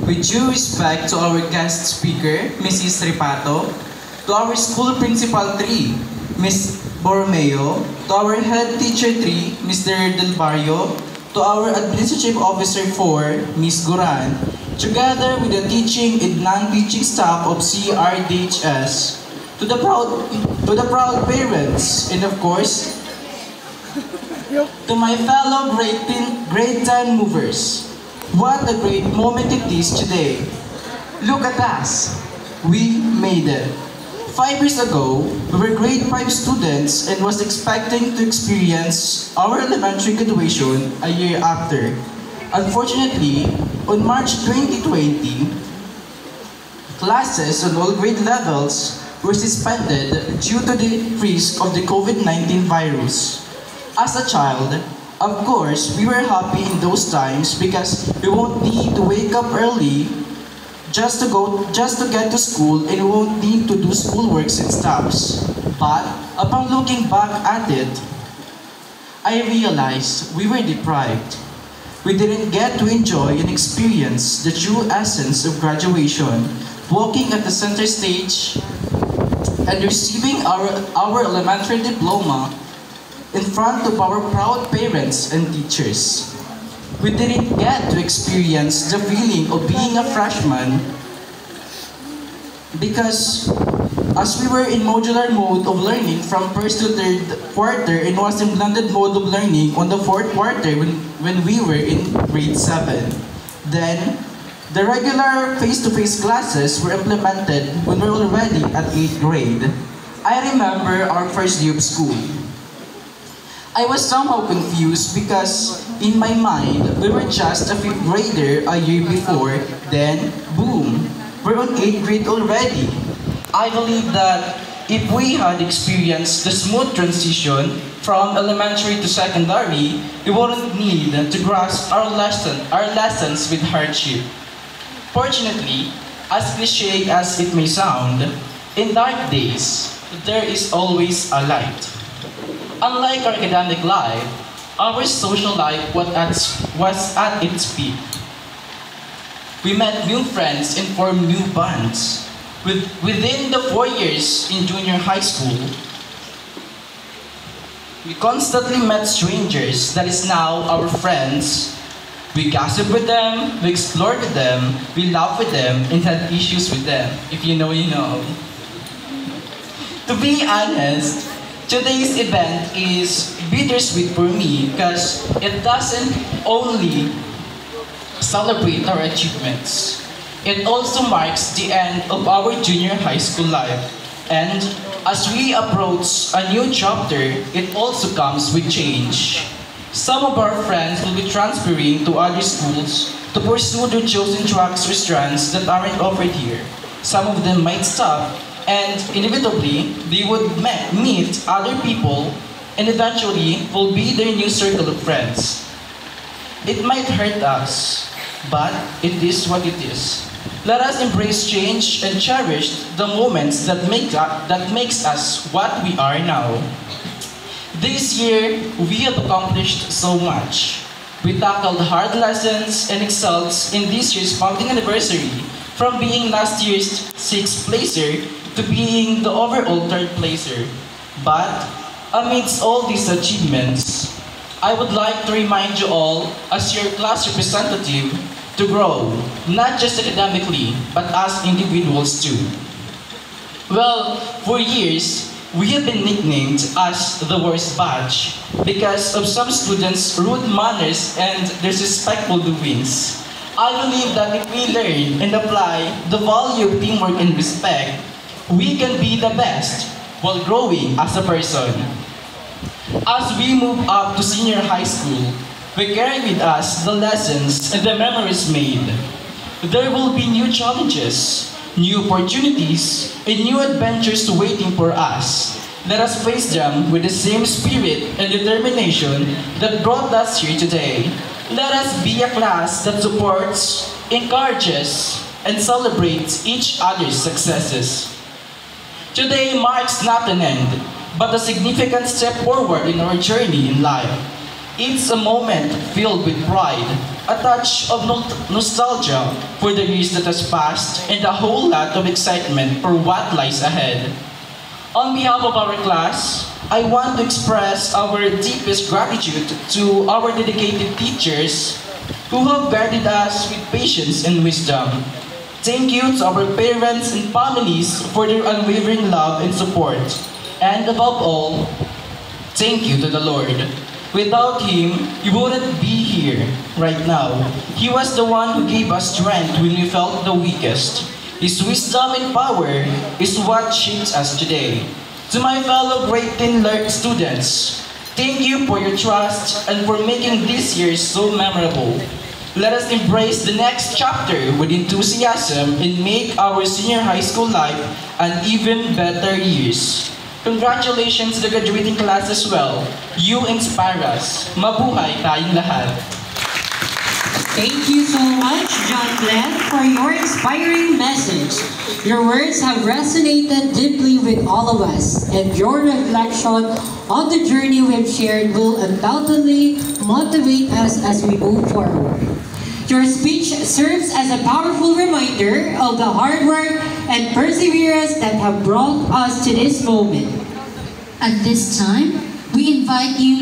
With due respect to our guest speaker, Mrs. Ripato, to our school principal 3, Ms. Borromeo, to our head teacher 3, Mr. Del Barrio, to our administrative officer 4, Ms. Guran, together with the teaching and non-teaching staff of CRDHS, to the proud parents, and of course, to my fellow grade 10 movers. What a great moment it is today. Look at us. We made it. 5 years ago, we were grade 5 students and was expecting to experience our elementary graduation a year after. Unfortunately, on March 2020, classes on all grade levels were suspended due to the risk of the COVID-19 virus. As a child, of course, we were happy in those times because we won't need to wake up early just to get to school, and we won't need to do schoolworks and stuffs. But upon looking back at it, I realized we were deprived. We didn't get to enjoy and experience the true essence of graduation, walking at the center stage and receiving our elementary diploma in front of our proud parents and teachers. We didn't get to experience the feeling of being a freshman because as we were in modular mode of learning from first to third quarter and was in blended mode of learning on the fourth quarter when we were in grade 7. Then, the regular face-to-face classes were implemented when we were already at 8th grade. I remember our first day of school. I was somehow confused because in my mind, we were just a 5th grader a year before, then boom, we're on 8th grade already. I believe that if we had experienced the smooth transition from elementary to secondary, we wouldn't need to grasp our lessons with hardship. Fortunately, as cliche as it may sound, in dark days, there is always a light. Unlike our academic life, our social life was at its peak. We met new friends and formed new bonds. Within the 4 years in junior high school, we constantly met strangers that is now our friends. We gossip with them, we explored with them, we laughed with them, and had issues with them. If you know, you know. To be honest, today's event is bittersweet for me because it doesn't only celebrate our achievements. It also marks the end of our junior high school life. And as we approach a new chapter, it also comes with change. Some of our friends will be transferring to other schools to pursue their chosen tracks or strands that aren't offered here. Some of them might stop, and inevitably, they would meet other people and eventually will be their new circle of friends. It might hurt us, but it is what it is. Let us embrace change and cherish the moments that makes us what we are now. This year, we have accomplished so much. We tackled hard lessons and excelled in this year's founding anniversary, from being last year's 6th placer to being the overall 3rd placer. But amidst all these achievements, I would like to remind you all, as your class representative, to grow, not just academically, but as individuals too. Well, for years, we have been nicknamed as the worst batch because of some students' rude manners and disrespectful doings. I believe that if we learn and apply the value of teamwork and respect, we can be the best while growing as a person. As we move up to senior high school, we carry with us the lessons and the memories made. There will be new challenges, new opportunities, and new adventures waiting for us. Let us face them with the same spirit and determination that brought us here today. Let us be a class that supports, encourages, and celebrates each other's successes. Today marks not an end, but a significant step forward in our journey in life. It's a moment filled with pride, a touch of nostalgia for the years that has passed, and a whole lot of excitement for what lies ahead. On behalf of our class, I want to express our deepest gratitude to our dedicated teachers who have guided us with patience and wisdom. Thank you to our parents and families for their unwavering love and support. And above all, thank you to the Lord. Without Him, we wouldn't be here right now. He was the one who gave us strength when we felt the weakest. His wisdom and power is what shapes us today. To my fellow grade 10 students, thank you for your trust and for making this year so memorable. Let us embrace the next chapter with enthusiasm and make our senior high school life an even better years. Congratulations to the graduating class as well. You inspire us. Mabuhay tayong lahat. Thank you so much, John Glenn, for your inspiring message. Your words have resonated deeply with all of us, and your reflection on the journey we've shared will undoubtedly motivate us as we move forward. Your speech serves as a powerful reminder of the hard work and perseverance that have brought us to this moment. At this time, we invite you